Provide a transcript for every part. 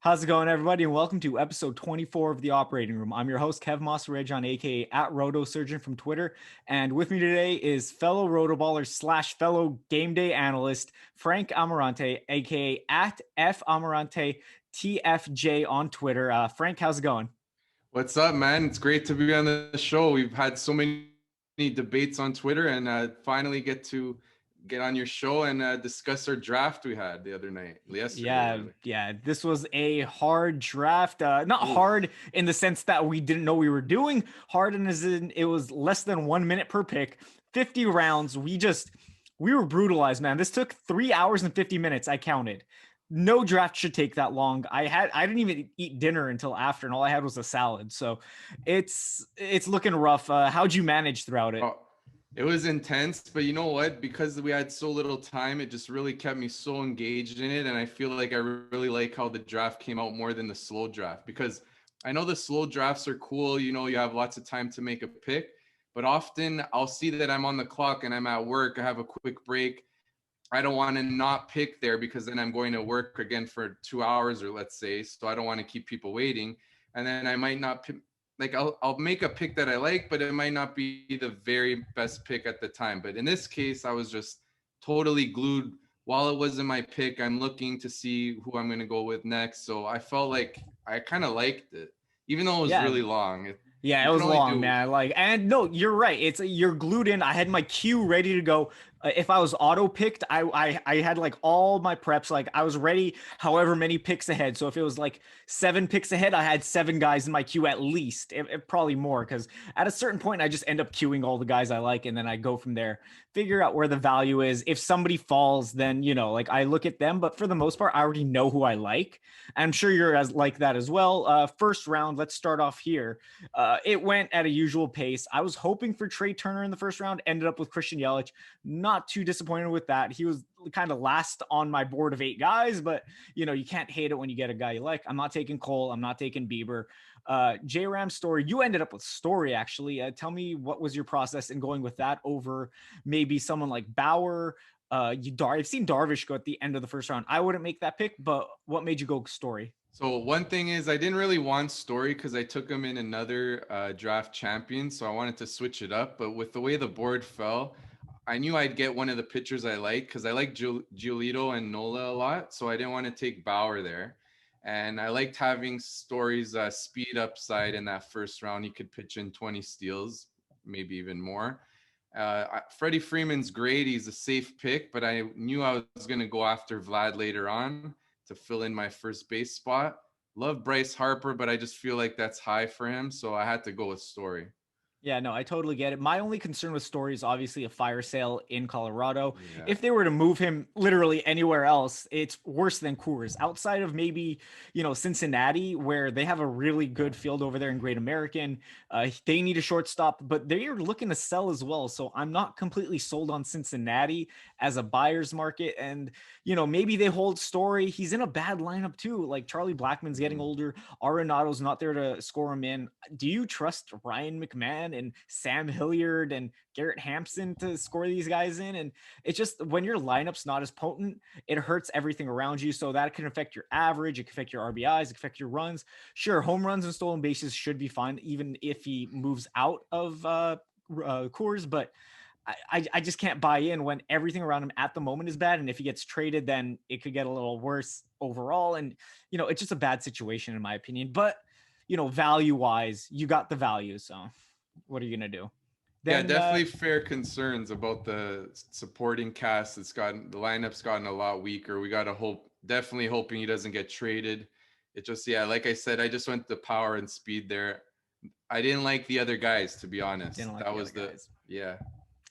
How's it going, everybody? And welcome to episode 24 of The Operating Room. I'm your host, Kev Mahserejian, aka at RotoSurgeon from Twitter. And with me today is fellow RotoBaller / fellow game day analyst, Frank Ammirante, aka at F Ammirante TFJ on Twitter. Frank, how's it going? What's up, man? It's great to be on the show. We've had so many debates on Twitter and finally get on your show and discuss our draft we had the other night, yesterday, Yeah, rather. yeah. This was a hard draft. Not Oof. hard in the sense that we didn't know we were doing. Hard in as in it was less than 1 minute per pick, 50 rounds. We were brutalized, man. This took 3 hours and 50 minutes. I counted. No draft should take that long. I didn't even eat dinner until after, and all I had was a salad. So it's looking rough. How'd you manage throughout it? Oh, it was intense, but you know what? Because we had so little time, it just really kept me so engaged in it. And I feel like I really like how the draft came out more than the slow draft, because I know the slow drafts are cool. You know, you have lots of time to make a pick, but often I'll see that I'm on the clock and I'm at work. I have a quick break. I don't want to not pick there because then I'm going to work again for 2 hours, or let's say, so I don't want to keep people waiting. And then I might not pick, like I'll make a pick that I like, but it might not be the very best pick at the time. But in this case, I was just totally glued while it wasn't my pick. I'm looking to see who I'm going to go with next. So I felt like I kind of liked it, even though it was Yeah, really long. Yeah, You it can was only long, do man. Like, and no, you're right. You're glued in. I had my queue ready to go. If I was auto picked, I had like all my preps. Like I was ready, however many picks ahead. So if it was like 7 picks ahead, I had 7 guys in my queue at least. Probably more, because at a certain point, I just end up queuing all the guys I like, and then I go from there. Figure out where the value is. If somebody falls, then like I look at them. But for the most part, I already know who I like. I'm sure you're as like that as well. First round, let's start off here. It went at a usual pace. I was hoping for Trey Turner in the first round, ended up with Christian Yelich. Not too disappointed with that. He was kind of last on my board of 8 guys, but you can't hate it when you get a guy you like. I'm not taking Cole. I'm not taking Bieber. J Ram Story, you ended up with Story actually. Tell me, what was your process in going with that over maybe someone like Bauer? I've seen Darvish go at the end of the first round. I wouldn't make that pick, but what made you go Story? So one thing is I didn't really want Story because I took him in another draft champion, so I wanted to switch it up. But with the way the board fell, I knew I'd get one of the pitchers I like because I like Giolito and Nola a lot, so I didn't want to take Bauer there. And I liked having Story's speed upside in that first round. He could pitch in 20 steals, maybe even more. Freddie Freeman's great. He's a safe pick, but I knew I was going to go after Vlad later on to fill in my first base spot. Love Bryce Harper, but I just feel like that's high for him, so I had to go with Story. Yeah, no, I totally get it. My only concern with Story is obviously a fire sale in Colorado. Yeah. If they were to move him literally anywhere else, it's worse than Coors. Outside of maybe, Cincinnati, where they have a really good field over there in Great American, they need a shortstop, but they're looking to sell as well. So I'm not completely sold on Cincinnati as a buyer's market. And, maybe they hold Story. He's in a bad lineup too. Like Charlie Blackmon's getting Mhm. older. Arenado's not there to score him in. Do you trust Ryan McMahon and Sam Hilliard and Garrett Hampson to score these guys in? And it's just when your lineup's not as potent, it hurts everything around you. So that can affect your average, it can affect your RBIs, it can affect your runs. Sure, home runs and stolen bases should be fine, even if he moves out of Coors, but I just can't buy in when everything around him at the moment is bad. And if he gets traded, then it could get a little worse overall. And, it's just a bad situation in my opinion. But, value wise, you got the value. So what are you going to do? Yeah, Then, definitely fair concerns about the supporting cast. The lineup's gotten a lot weaker. We got to definitely hoping he doesn't get traded. It just, yeah, like I said, I just went the power and speed there. I didn't like the other guys, to be honest. didn't like That the other was guys. yeah,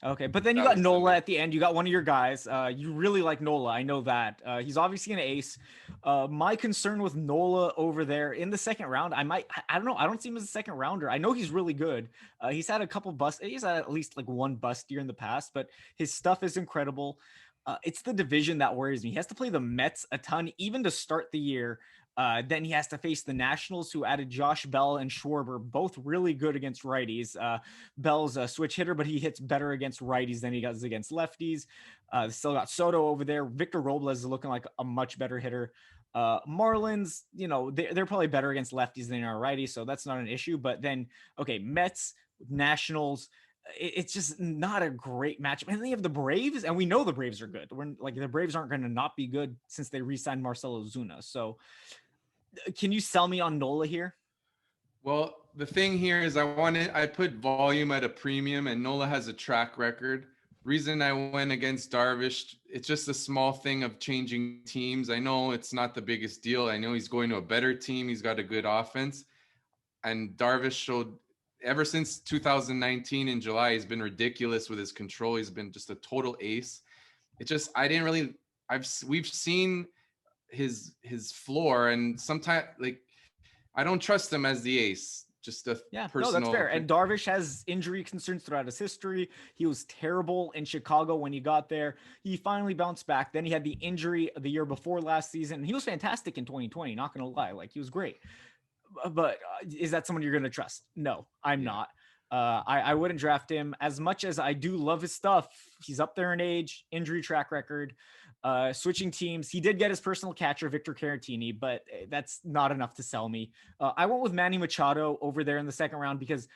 Okay, but then you that got was the Nola main. at the end. You got one of your guys. You really like Nola. I know that. He's obviously an ace. My concern with Nola over there in the second round, I don't know. I don't see him as a second rounder. I know he's really good. He's had a couple busts. He's had at least like one bust year in the past, but his stuff is incredible. It's the division that worries me. He has to play the Mets a ton, even to start the year. Then he has to face the Nationals, who added Josh Bell and Schwarber, both really good against righties. Bell's a switch hitter, but he hits better against righties than he does against lefties. Still got Soto over there. Victor Robles is looking like a much better hitter. Marlins, they're probably better against lefties than they are righties, so that's not an issue. But then, okay, Mets, Nationals, it's just not a great matchup. And then you have the Braves, and we know the Braves are good. We're like the Braves aren't going to not be good since they re-signed Marcelo Zuna. So, can you sell me on Nola here? Well, the thing here is I put volume at a premium, and Nola has a track record. Reason I went against Darvish, it's just a small thing of changing teams. I know it's not the biggest deal. I know he's going to a better team. He's got a good offense. And Darvish showed ever since 2019 in July, he's been ridiculous with his control. He's been just a total ace. It just I didn't really we've seen his floor, and sometimes like I don't trust him as the ace. Just a Yeah, no, that's personal. fair. And Darvish has injury concerns throughout his history. He was terrible in Chicago when he got there. He finally bounced back. Then he had the injury the year before last season. And he was fantastic in 2020, not going to lie. Like, he was great. But is that someone you're going to trust? No, I'm Yeah. not. I wouldn't draft him as much as I do love his stuff. He's up there in age, injury track record, switching teams. He did get his personal catcher, Victor Caratini, but that's not enough to sell me. I went with Manny Machado over there in the second round because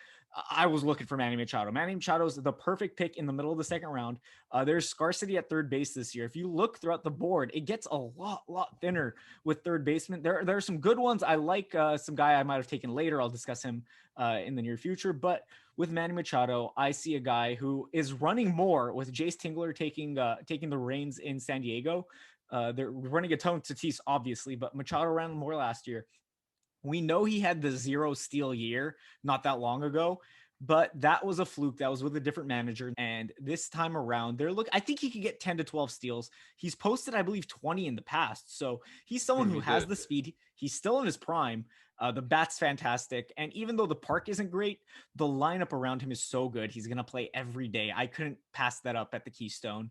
I was looking for Manny Machado. Manny Machado is the perfect pick in the middle of the second round. There's scarcity at third base this year. If you look throughout the board, it gets a lot thinner with third baseman. There are some good ones. I like some guy I might have taken later. I'll discuss him in the near future. But with Manny Machado, I see a guy who is running more with Jace Tingler taking the reins in San Diego. They're running a ton Tatis, obviously, but Machado ran more last year. We know he had the 0 steal year not that long ago, but that was a fluke. That was with a different manager. And this time around, I think he could get 10 to 12 steals. He's posted, I believe, 20 in the past. So he's someone who He has did. the speed. He's still in his prime. The bat's fantastic. And even though the park isn't great, the lineup around him is so good. He's going to play every day. I couldn't pass that up at the Keystone.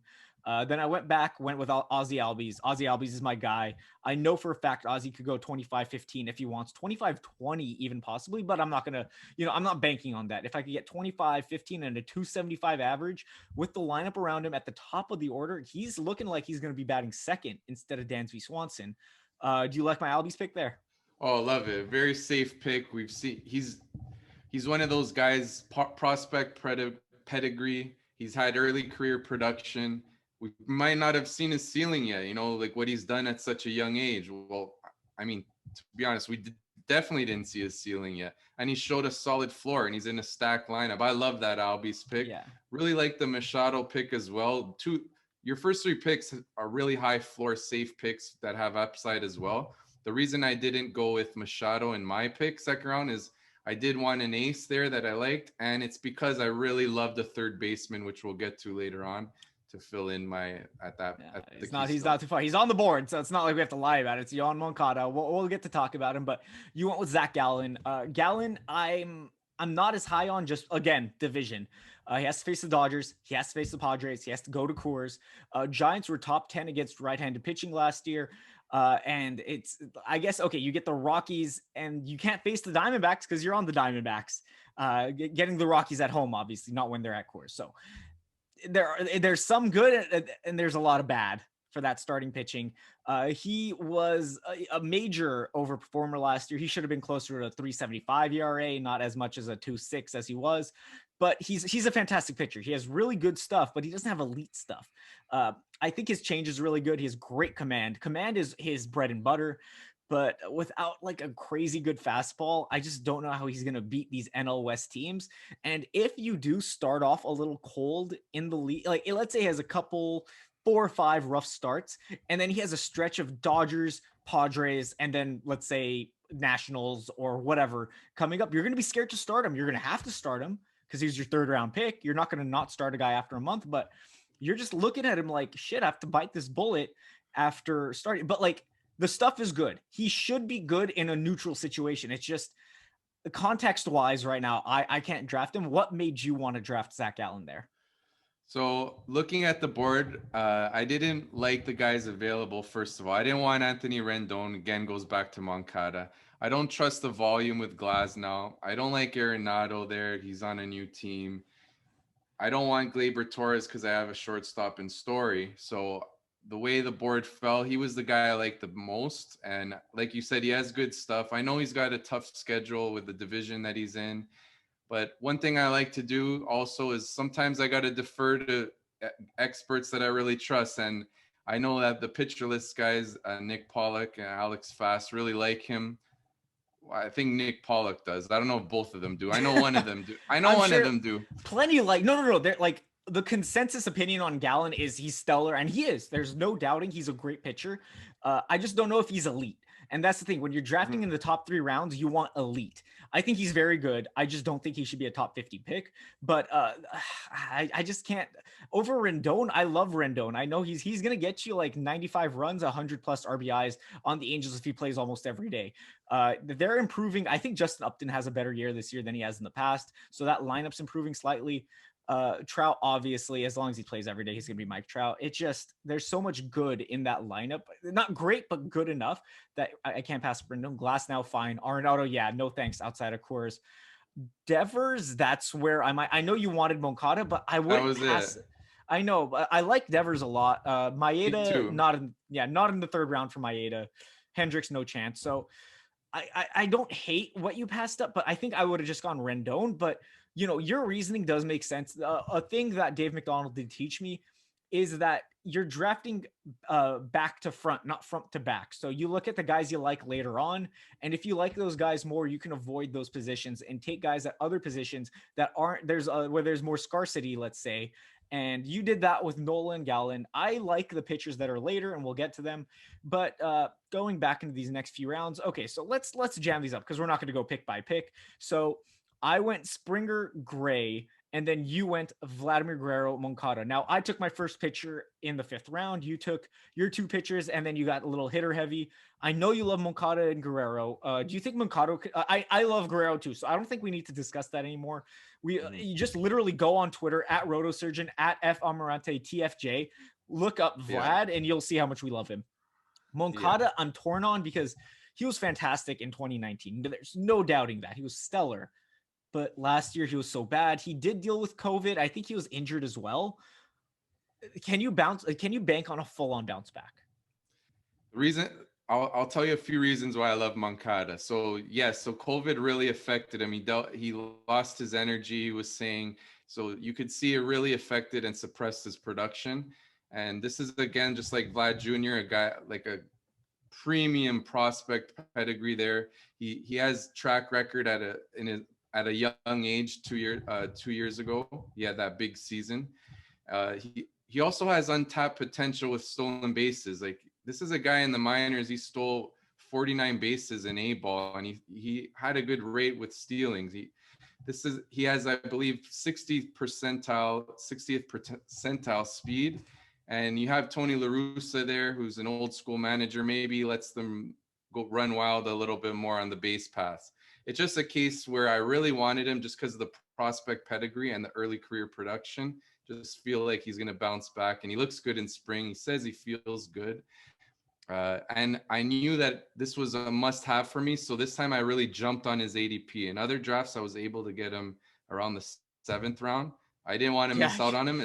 Then I went with Ozzy Albies. Ozzy Albies is my guy. I know for a fact Ozzy could go 25-15 if he wants, 25-20 even possibly, but I'm not going to, I'm not banking on that. If I could get 25-15 and a 275 average with the lineup around him at the top of the order, he's looking like he's going to be batting second instead of Dansby Swanson. Do you like my Albies pick there? Oh, love it. Very safe pick. We've seen he's one of those guys, prospect pedigree. He's had early career production. We might not have seen his ceiling yet, like what he's done at such a young age. Well, I mean, to be honest, definitely didn't see his ceiling yet. And he showed a solid floor, and he's in a stacked lineup. I love that Albies pick. Yeah. Really like the Machado pick as well. Your first three picks are really high floor, safe picks that have upside as well. The reason I didn't go with Machado in my pick second round is I did want an ace there that I liked, and it's because I really love the third baseman, which we'll get to later on to fill in He's not too far. He's on the board, so it's not like we have to lie about it. It's Yohan Moncada. We'll get to talk about him, but you went with Zach Gallen. Gallen, I'm not as high on, just again division. He has to face the Dodgers. He has to face the Padres. He has to go to Coors. Giants were top 10 against right-handed pitching last year. And it's, I guess, okay, you get the Rockies and you can't face the Diamondbacks because you're on the Diamondbacks. Getting the Rockies at home, obviously, not when they're at Coors. So there's some good and there's a lot of bad for that starting pitching. He was a major overperformer last year. He should have been closer to a 3.75 ERA, not as much as a 2.6 as he was. But he's a fantastic pitcher. He has really good stuff, but he doesn't have elite stuff. I think his change is really good. He has great command. Command is his bread and butter. But without like a crazy good fastball, I just don't know how he's going to beat these NL West teams. And if you do start off a little cold in the league, like let's say he has a couple 4 or 5 rough starts, and then he has a stretch of Dodgers, Padres, and then let's say Nationals or whatever coming up, you're going to be scared to start him. You're going to have to start him because he's your third round pick. You're not going to not start a guy after a month, but you're just looking at him like, shit, I have to bite this bullet after starting. But like, the stuff is good. He should be good in a neutral situation. It's just context wise right now, I can't draft him. What made you want to draft Zach Gallen there? So looking at the board, I didn't like the guys available. First of all, I didn't want Anthony Rendon. Again, goes back to Moncada. I don't trust the volume with Glasnow. I don't like Arenado there. He's on a new team. I don't want Gleyber Torres because I have a shortstop in Story. So the way the board fell, he was the guy I liked the most. And like you said, he has good stuff. I know he's got a tough schedule with the division that he's in. But one thing I like to do also is sometimes I got to defer to experts that I really trust. And I know that the pitcher list guys, Nick Pollock and Alex Fast, really like him. I think Nick Pollock does. I don't know if both of them do. I know one of them do. I know I'm one sure of them do. plenty like no. They're like the consensus opinion on Gallon is he's stellar, and he is. There's no doubting he's a great pitcher. I just don't know if he's elite. And that's the thing. When you're drafting in the top 3 rounds, you want elite. I think he's very good. I just don't think he should be a top 50 pick. But I just can't. Over Rendon, I love Rendon. I know he's going to get you like 95 runs, 100 plus RBIs on the Angels if he plays almost every day. They're improving. I think Justin Upton has a better year this year than he has in the past. So that lineup's improving slightly. Trout, obviously, as long as he plays every day, he's gonna be Mike Trout. It just, there's so much good in that lineup. Not great, but good enough that I can't pass Brendan. Glass now fine. Arenado, yeah, no thanks outside of course. Devers, that's where I know you wanted Moncada, but I wouldn't pass. I know, but I like Devers a lot. Maeda, not in the 3rd round for Maeda. Hendricks, no chance. So I don't hate what you passed up, but I think I would have just gone Rendon. But you know, your reasoning does make sense. A thing that Dave McDonald did teach me is that you're drafting back to front, not front to back. So you look at the guys you like later on, and if you like those guys more, you can avoid those positions and take guys at other positions that aren't where there's more scarcity, let's say. And you did that with Nola and Gallen. I like the pitchers that are later, and we'll get to them. But going back into these next few rounds, okay, so let's jam these up because we're not going to go pick by pick. So I went Springer, Gray, and then you went Vladimir Guerrero, Moncada. Now, I took my first pitcher in the 5th round. You took your 2 pitchers, and then you got a little hitter heavy. I know you love Moncada and Guerrero. Do you think Moncada I love Guerrero too, so I don't think we need to discuss that anymore. You just literally go on Twitter at RotoSurgeon, at F Ammirante TFJ, look up Vlad, and you'll see how much we love him. Moncada, I'm torn on because he was fantastic in 2019. There's no doubting that. He was stellar. But last year he was so bad. He did deal with COVID. I think he was injured as well. Can you bank on a full-on bounce back? The reason I'll tell you a few reasons why I love Moncada. So yes, so COVID really affected him. He lost his energy, he was saying, so you could see it really affected and suppressed his production. And this is again just like Vlad Jr., a guy like a premium prospect pedigree there. He has track record at a young age, 2 years ago. He had that big season. He also has untapped potential with stolen bases. Like, this is a guy in the minors. He stole 49 bases in A-ball, and he had a good rate with stealings. He has, I believe, 60th percentile speed. And you have Tony La Russa there, who's an old school manager, maybe lets them go run wild a little bit more on the base paths. It's just a case where I really wanted him just because of the prospect pedigree and the early career production. Just feel like he's going to bounce back, and he looks good in spring. He says he feels good. And I knew that this was a must-have for me. So this time I really jumped on his ADP. In other drafts, I was able to get him around the 7th round. I didn't want to miss out on him,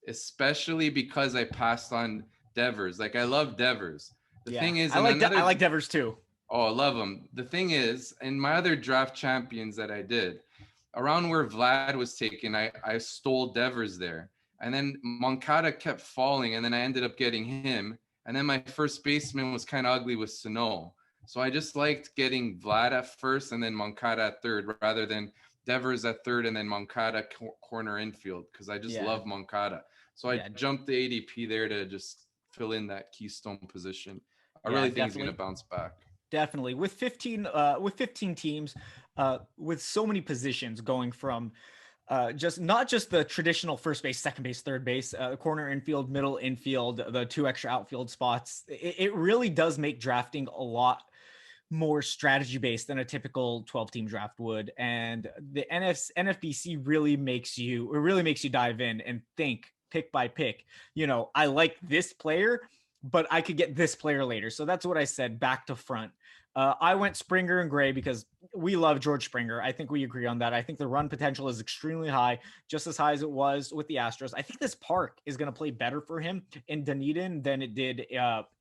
especially because I passed on Devers. Like, I love Devers. The thing is, I like Devers too. Oh, I love him. The thing is, in my other draft champions that I did, around where Vlad was taken, I stole Devers there. And then Moncada kept falling, and then I ended up getting him. And then my first baseman was kind of ugly with Sano. So I just liked getting Vlad at first and then Moncada at 3rd rather than Devers at 3rd and then Moncada corner infield, because I just love Moncada. So I jumped the ADP there to just fill in that keystone position. I really think he's going to bounce back. Definitely. With 15 teams, with so many positions going from not just the traditional first base, second base, third base, corner infield, middle infield, the 2 extra outfield spots. It really does make drafting a lot more strategy based than a typical 12-team draft would. And the NFBC really makes you dive in and think pick by pick. You know, I like this player, but I could get this player later. So that's what I said, back to front. I went Springer and Gray because we love George Springer. I think we agree on that. I think the run potential is extremely high, just as high as it was with the Astros. I think this park is going to play better for him in Dunedin than it did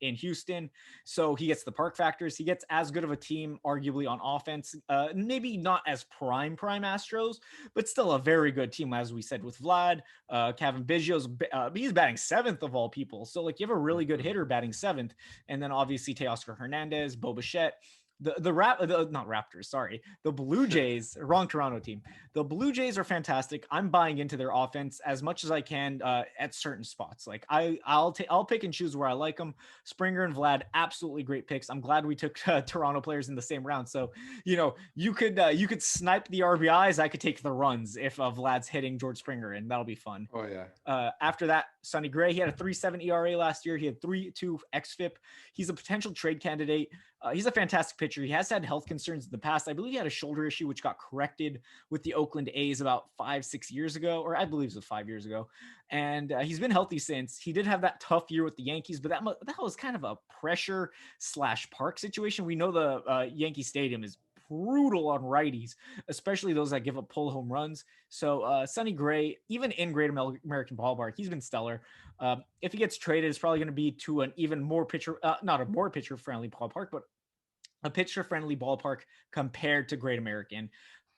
in Houston. So he gets the park factors. He gets as good of a team, arguably on offense. Maybe not as prime Astros, but still a very good team, as we said with Vlad. Kevin Biggio's he's batting seventh of all people. So like you have a really good hitter batting seventh, and then obviously Teoscar Hernandez, Bo Bichette. Not Raptors, sorry, the Blue Jays, wrong Toronto team. The Blue Jays are fantastic. I'm buying into their offense as much as I can at certain spots. Like I'll pick and choose where I like them. Springer and Vlad, absolutely great picks. I'm glad we took Toronto players in the same round. So you could snipe the RBIs. I could take the runs if Vlad's hitting George Springer, and that'll be fun. Oh yeah. After that, Sonny Gray, he had a 3.7 ERA last year. He had 3.2 xFIP. He's a potential trade candidate. He's a fantastic pitcher. He has had health concerns in the past. I believe he had a shoulder issue, which got corrected with the Oakland A's about 5-6 years ago, or I believe it was 5 years ago. And he's been healthy since. He did have that tough year with the Yankees, but that was kind of a pressure / park situation. We know the Yankee Stadium is brutal on righties, especially those that give up pull home runs. So Sonny Gray, even in Great American Ballpark, he's been stellar. If he gets traded, it's probably going to be to an even more not a more pitcher friendly ballpark, but a pitcher friendly ballpark compared to Great American.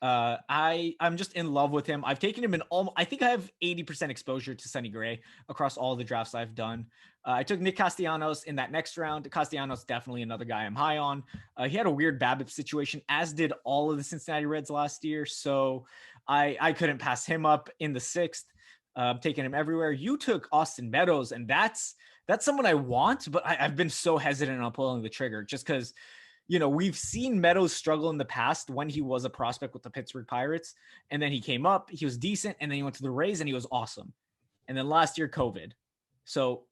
I'm just in love with him. I've taken him in I think I have 80% exposure to Sonny Gray across all the drafts I've done. I took Nick Castellanos in that next round. Castellanos, definitely another guy I'm high on. He had a weird BABIP situation, as did all of the Cincinnati Reds last year. So I couldn't pass him up in the sixth. Taking him everywhere. You took Austin Meadows, and that's someone I want, but I've been so hesitant on pulling the trigger just because, we've seen Meadows struggle in the past when he was a prospect with the Pittsburgh Pirates, and then he came up, he was decent, and then he went to the Rays and he was awesome. And then last year, COVID. So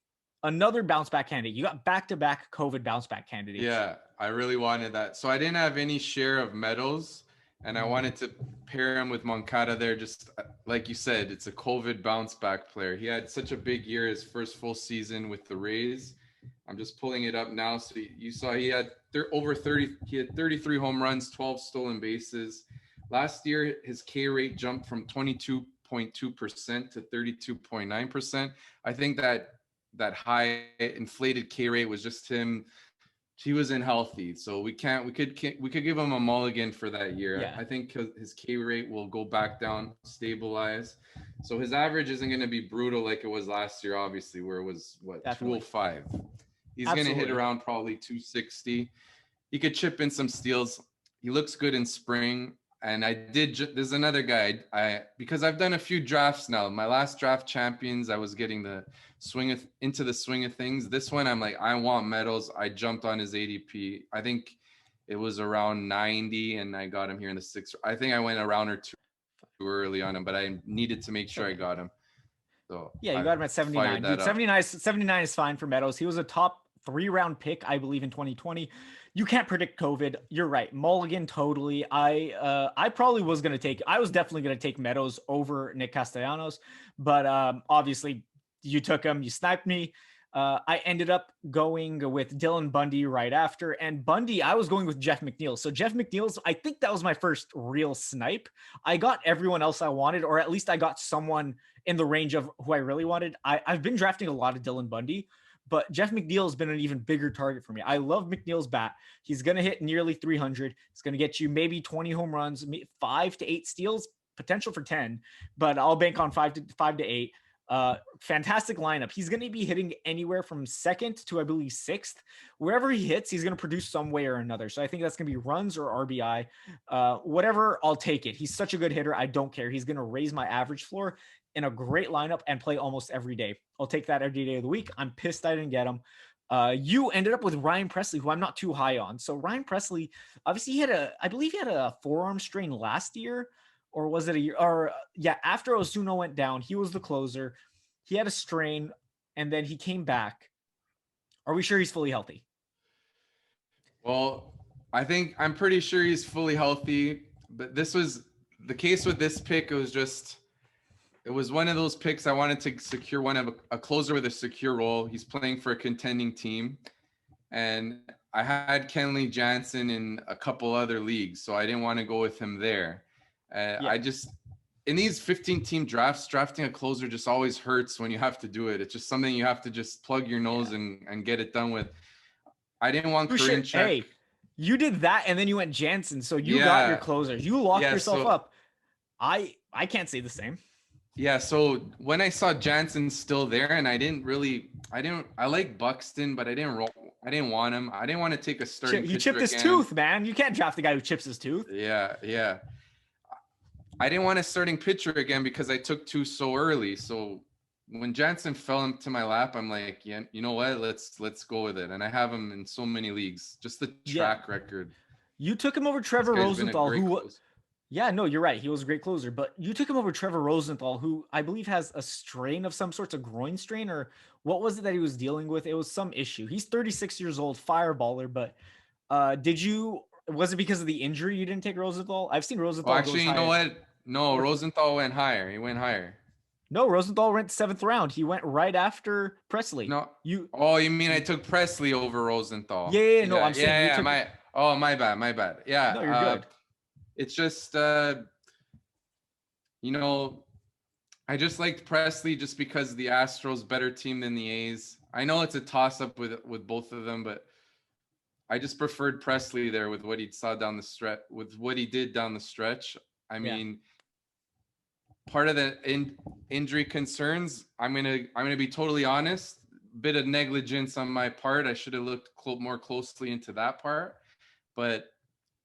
another bounce back candidate. You got back-to-back COVID bounce back candidates. Yeah, I really wanted that. So I didn't have any share of Meadows, and I wanted to pair him with Moncada there. Just like you said, it's a COVID bounce back player. He had such a big year, his first full season with the Rays. I'm just pulling it up now. So you saw he had over 30. He had 33 home runs, 12 stolen bases. Last year, his K rate jumped from 22.2% to 32.9%. I think that high inflated K rate was just him. He wasn't healthy, so we could give him a mulligan for that year. Yeah. I think his K rate will go back down, stabilize. So his average isn't going to be brutal like it was last year, obviously, where it was 205. He's going to hit around probably 260. He could chip in some steals. He looks good in spring. And there's another guy. Because I've done a few drafts now. My last draft champions, I was getting into the swing of things. This one, I'm like, I want Meadows. I jumped on his ADP. I think it was around 90, and I got him here in the sixth. I think I went a round or two too early on him, but I needed to make sure I got him. So yeah, you got him at 79. Dude, 79 is fine for Meadows. He was a top 3-round pick, I believe, in 2020. You can't predict COVID. You're right. Mulligan, totally. I probably was going to take, I was definitely going to take Meadows over Nick Castellanos, but obviously you took him, you sniped me. I ended up going with Dylan Bundy right after, and Bundy, I was going with Jeff McNeil. So Jeff McNeil's, I think that was my first real snipe. I got everyone else I wanted, or at least I got someone in the range of who I really wanted. I've been drafting a lot of Dylan Bundy, but Jeff McNeil has been an even bigger target for me. I love McNeil's bat. He's going to hit nearly 300. It's going to get you maybe 20 home runs, 5 to 8 steals, potential for 10, but I'll bank on 5 to 8. Fantastic lineup. He's going to be hitting anywhere from second to, I believe, sixth. Wherever he hits, he's going to produce some way or another. So I think that's going to be runs or RBI. Whatever, I'll take it. He's such a good hitter. I don't care. He's going to raise my average floor in a great lineup and play almost every day. I'll take that every day of the week. I'm pissed I didn't get him. You ended up with Ryan Presley, who I'm not too high on. So Ryan Presley, obviously I believe he had a forearm strain last year, or was it a year? Or yeah, after Ozuna went down, he was the closer. He had a strain, and then he came back. Are we sure he's fully healthy? Well, I'm pretty sure he's fully healthy, but this was the case with this pick. It was one of those picks I wanted to secure one of a closer with a secure role. He's playing for a contending team. And I had Kenley Jansen in a couple other leagues, so I didn't want to go with him there. Yeah. I just in these 15-team drafts, drafting a closer just always hurts when you have to do it. It's just something you have to just plug your nose Yeah. and get it done with. I didn't want You should. Karinchak. Hey, you did that, and then you went Jansen, so you got your Yeah, closers. You locked yeah. yourself So up. I can't say the same. yeah, so when I saw Jansen still there, and I like Buxton, but I didn't want him. I didn't want to take a starting He pitcher chipped his again. tooth, man. You can't draft the guy who chips his tooth. Yeah, yeah. I didn't want a starting pitcher again because I took two so early. So when Jansen fell into my lap, I'm like, yeah, you know what? Let's go with it. And I have him in so many leagues. Just the Yeah. track record. You took him over This Trevor guy's been a Rosenthal, great who, closer. yeah, no, you're right. He was a great closer, but you took him over Trevor Rosenthal, who I believe has a strain of some sorts of groin strain, or what was it that he was dealing with? It was some issue. He's 36 years old, fireballer, but was it because of the injury you didn't take Rosenthal? I've seen Oh, Rosenthal goes actually, you know high. what? No, Rosenthal went higher. He went higher. No, Rosenthal went 7th round. He went right after Presley. No. You, Oh, you mean I took Presley over Rosenthal? no, Yeah, I'm saying yeah, you yeah. took. My bad, my bad. Yeah. No, you're good. It's just you know, I just liked Presley just because the Astros better team than the A's. I know it's a toss up with both of them, but I just preferred Presley there with what he saw down the stretch, with what he did down the stretch. I Yeah. mean, part of the injury concerns, I'm gonna be totally honest. Bit of negligence on my part. I should have looked more closely into that part. But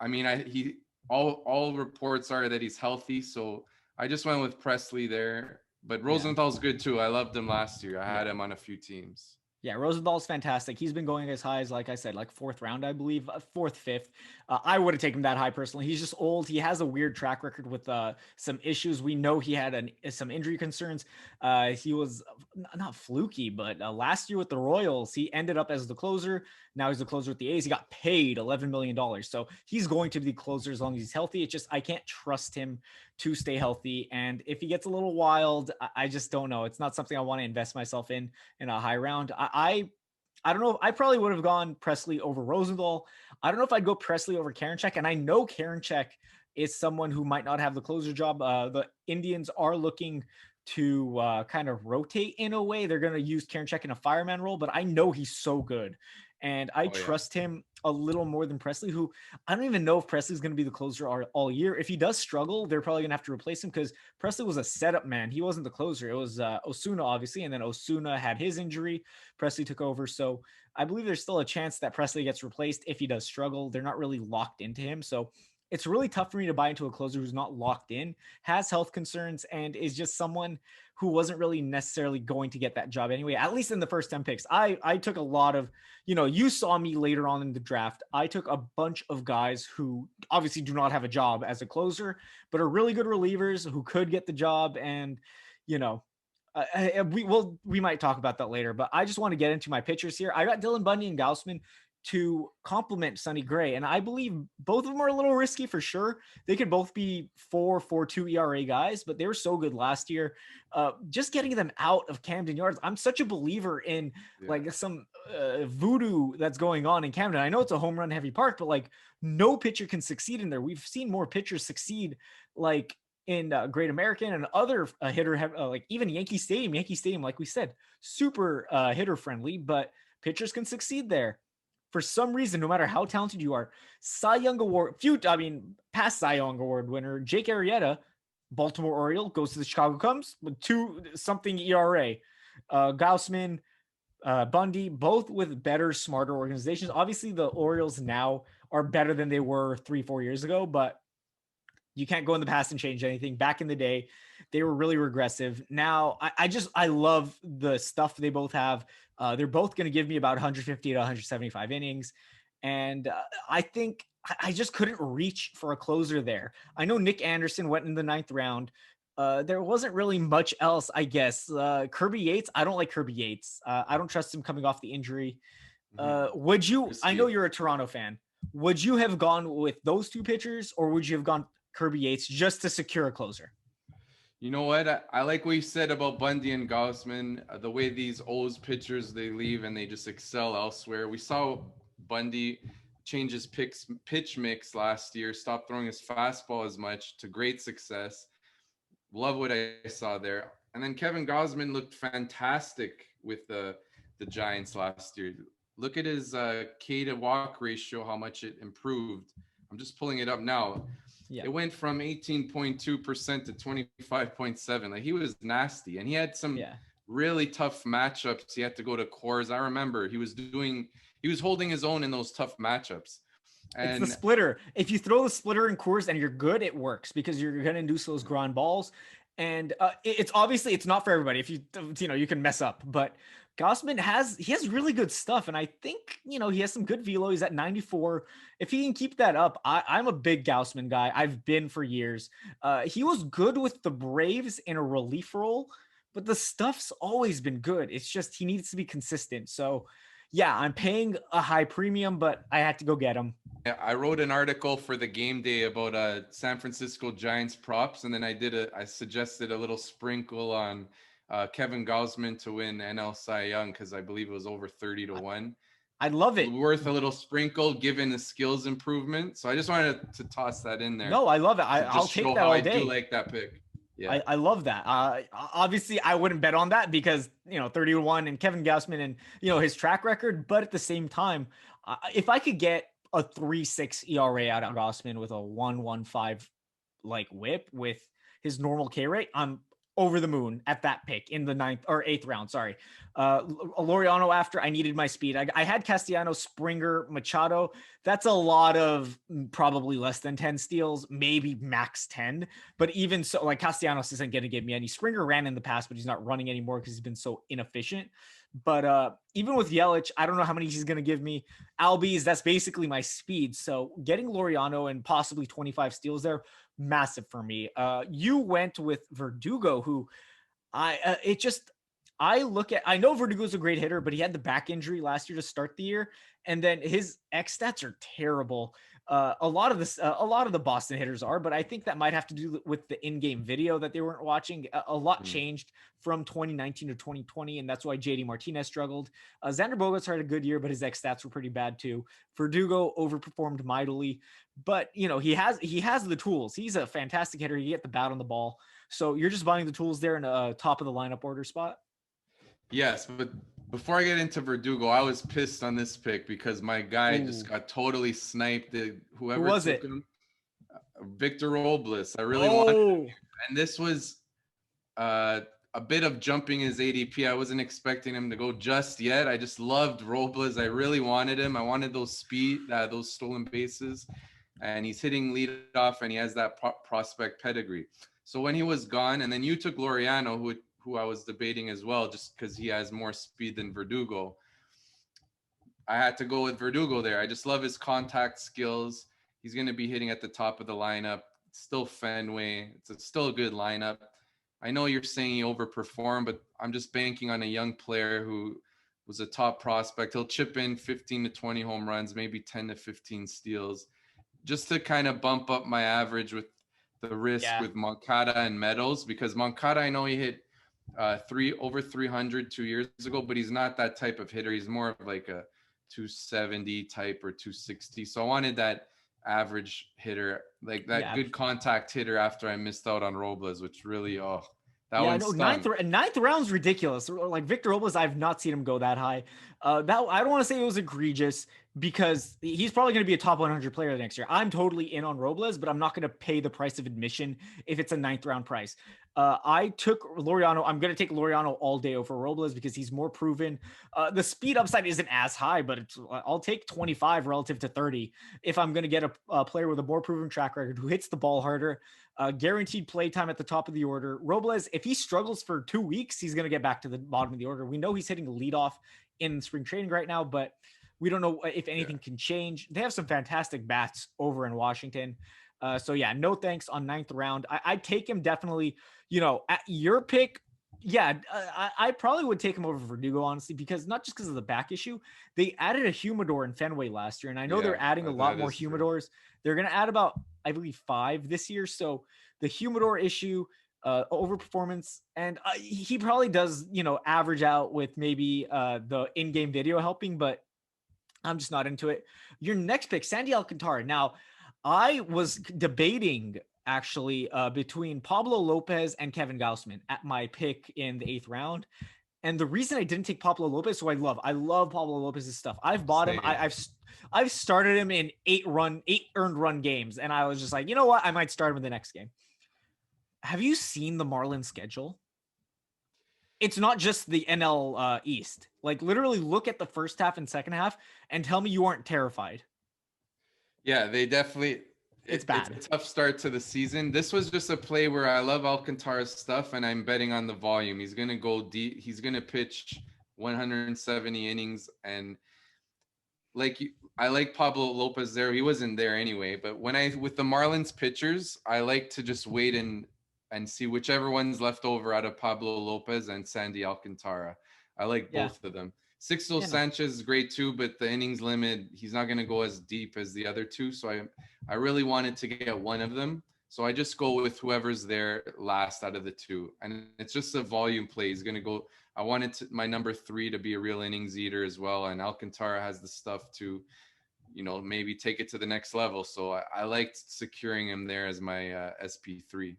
I mean, all reports are that he's healthy, so I just went with Presley there. But Yeah. Rosenthal's good too. I loved him last year. I had Yeah. him on a few teams. Yeah, Rosenthal's fantastic. He's been going as high as, like I said, like 4th round, I believe, 4th, 5th. I would have taken him that high personally. He's just old. He has a weird track record with some issues. We know he had some injury concerns. He was not fluky, but last year with the Royals, he ended up as the closer. Now he's the closer with the A's. He got paid $11 million. So he's going to be the closer as long as he's healthy. It's just I can't trust him to stay healthy. And if he gets a little wild, I just don't know. It's not something I want to invest myself in a high round. I don't know. I probably would have gone Presley over Rosenthal. I don't know if I'd go Presley over Karinchak. And I know Karinchak is someone who might not have the closer job. The Indians are looking to kind of rotate in a way. They're going to use Karinchak in a fireman role, but I know he's so good. And I Oh yeah. trust him a little more than Presley, who I don't even know if Presley's going to be the closer all year. If he does struggle, they're probably going to have to replace him because Presley was a setup man. He wasn't the closer. It was Osuna, obviously. And then Osuna had his injury. Presley took over. So I believe there's still a chance that Presley gets replaced if he does struggle. They're not really locked into him. So it's really tough for me to buy into a closer who's not locked in, has health concerns, and is just someone who wasn't really necessarily going to get that job anyway, at least in the first 10 picks. I took a lot of, you saw me later on in the draft. I took a bunch of guys who obviously do not have a job as a closer, but are really good relievers who could get the job. And, we might talk about that later, but I just want to get into my pitchers here. I got Dylan Bundy and Gaussman to complement Sonny Gray. And I believe both of them are a little risky for sure. They could both be 4.42 ERA guys, but they were so good last year. Just getting them out of Camden Yards. I'm such a believer in like some voodoo that's going on in Camden. I know it's a home run heavy park, but like no pitcher can succeed in there. We've seen more pitchers succeed like in Great American and other like even Yankee Stadium, like we said, super hitter friendly, but pitchers can succeed there. For some reason, no matter how talented you are, past Cy Young Award winner Jake Arrieta, Baltimore Oriole, goes to the Chicago Cubs with 2-something ERA. Gaussman, Bundy, both with better, smarter organizations. Obviously, the Orioles now are better than they were 3-4 years ago, but you can't go in the past and change anything. Back in the day, they were really regressive. Now, I love the stuff they both have. They're both going to give me about 150 to 175 innings. And I think I just couldn't reach for a closer there. I know Nick Anderson went in the 9th round. There wasn't really much else, I guess. Kirby Yates, I don't like Kirby Yates. I don't trust him coming off the injury. Would you, I know you're a Toronto fan. Would you have gone with those two pitchers, or would you have gone Kirby Yates just to secure a closer? You know what? I like what you said about Bundy and Gaussman. The way these O's pitchers, they leave and they just excel elsewhere. We saw Bundy changed his pitch mix last year, stopped throwing his fastball as much to great success. Love what I saw there. And then Kevin Gausman looked fantastic with the Giants last year. Look at his K to walk ratio, how much it improved. I'm just pulling it up now. Yeah. It went from 18.2% to 25.7. Like, he was nasty, and he had some really tough matchups. He had to go to Coors. I remember he was holding his own in those tough matchups. And it's the splitter. If you throw the splitter in Coors and you're good, it works because you're going to induce those ground balls. And it's obviously it's not for everybody. If you can mess up, but Gausman has really good stuff. And I think, he has some good velo. He's at 94. If he can keep that up, I'm a big Gausman guy. I've been for years. He was good with the Braves in a relief role, but the stuff's always been good. It's just, he needs to be consistent. So yeah, I'm paying a high premium, but I had to go get him. I wrote an article for the game day about San Francisco Giants props, and then I suggested a little sprinkle on Kevin Gausman to win NL Cy Young because I believe it was over 30-1. I love it. Worth a little sprinkle given the skills improvement. So I just wanted to toss that in there. No, I love it. I'll take that all day. I do like that pick. Yeah, I love that. Obviously, I wouldn't bet on that because 30-1 and Kevin Gausman and his track record. But at the same time, if I could get a 3.6 ERA out of Gausman with a 1.15 like whip with his normal K rate, I'm over the moon at that pick in the 9th or 8th round. Sorry. Laureano after I needed my speed. I had Castellanos, Springer, Machado. That's a lot of probably less than 10 steals, maybe max 10. But even so, like, Castellanos isn't going to give me any. Springer ran in the past, but he's not running anymore because he's been so inefficient. But even with Yelich, I don't know how many he's going to give me. Albies, that's basically my speed. So getting Laureano and possibly 25 steals there, massive for me. You went with Verdugo, who I know Verdugo's a great hitter, but he had the back injury last year to start the year, and then his X stats are terrible. A lot of the Boston hitters are, but I think that might have to do with the in-game video that they weren't watching. A lot changed from 2019 to 2020, and that's why JD Martinez struggled. Xander Bogaerts had a good year, but his X stats were pretty bad too. Verdugo overperformed mightily, but he has the tools. He's a fantastic hitter. He get the bat on the ball. So you're just buying the tools there in a top of the lineup order spot. Yes, but before I get into Verdugo, I was pissed on this pick because my guy just got totally sniped. Whoever was took it? him, Victor Robles. I really wanted him. And this was a bit of jumping his ADP. I wasn't expecting him to go just yet. I just loved Robles. I really wanted him. I wanted those those stolen bases, and he's hitting leadoff, and he has that prospect pedigree. So when he was gone, and then you took Laureano, who I was debating as well, just because he has more speed than Verdugo. I had to go with Verdugo there. I just love his contact skills. He's going to be hitting at the top of the lineup. It's still Fenway. It's still a good lineup. I know you're saying he overperformed, but I'm just banking on a young player who was a top prospect. He'll chip in 15 to 20 home runs, maybe 10 to 15 steals, just to kind of bump up my average with the risk with Moncada and Meadows, because Moncada, I know he hit over 300 2 years ago, but he's not that type of hitter. He's more of like a 270 type or 260. So I wanted that average hitter, like that good contact hitter after I missed out on Robles, which really, ninth round's ridiculous. Like Victor Robles, I've not seen him go that high. I don't want to say it was egregious because he's probably going to be a top 100 player next year. I'm totally in on Robles, but I'm not going to pay the price of admission if it's a 9th round price. I took Laureano. I'm going to take Laureano all day over Robles because he's more proven. The speed upside isn't as high, but I'll take 25 relative to 30 if I'm going to get a player with a more proven track record who hits the ball harder. Guaranteed play time at the top of the order. Robles, if he struggles for 2 weeks, he's going to get back to the bottom of the order. We know he's hitting leadoff in spring training right now, but we don't know if anything can change. They have some fantastic bats over in Washington. So yeah, no thanks on 9th round. I'd take him definitely, at your pick. Yeah, I probably would take him over Verdugo, honestly, because not just because of the back issue. They added a humidor in Fenway last year, and I know they're adding a lot more humidors. They're going to add about, I believe, 5 this year. So the humidor issue, overperformance, and he probably does, average out with maybe the in-game video helping, but I'm just not into it. Your next pick, Sandy Alcantara. Now, I was debating actually between Pablo Lopez and Kevin Gausman at my pick in the 8th round. And the reason I didn't take Pablo Lopez, who I love Pablo Lopez's stuff. I've bought him. Same. I've started him in 8 earned run games, and I was just like, you know what? I might start him in the next game. Have you seen the Marlins schedule? It's not just the NL East. Like literally look at the first half and second half and tell me you aren't terrified. Yeah, they definitely. It's bad. It's a tough start to the season. This was just a play where I love Alcantara's stuff, and I'm betting on the volume. He's gonna go deep. He's gonna pitch 170 innings, and I like Pablo Lopez there. He wasn't there anyway, but with the Marlins pitchers, I like to just wait and see whichever one's left over out of Pablo Lopez and Sandy Alcantara. I like both of them. Sixto Sanchez is great too, but the innings limit, he's not going to go as deep as the other two. So I really wanted to get one of them. So I just go with whoever's there last out of the two. And it's just a volume play. He's going to go. I wanted my number 3 to be a real innings eater as well. And Alcantara has the stuff to, maybe take it to the next level. So I liked securing him there as my SP3.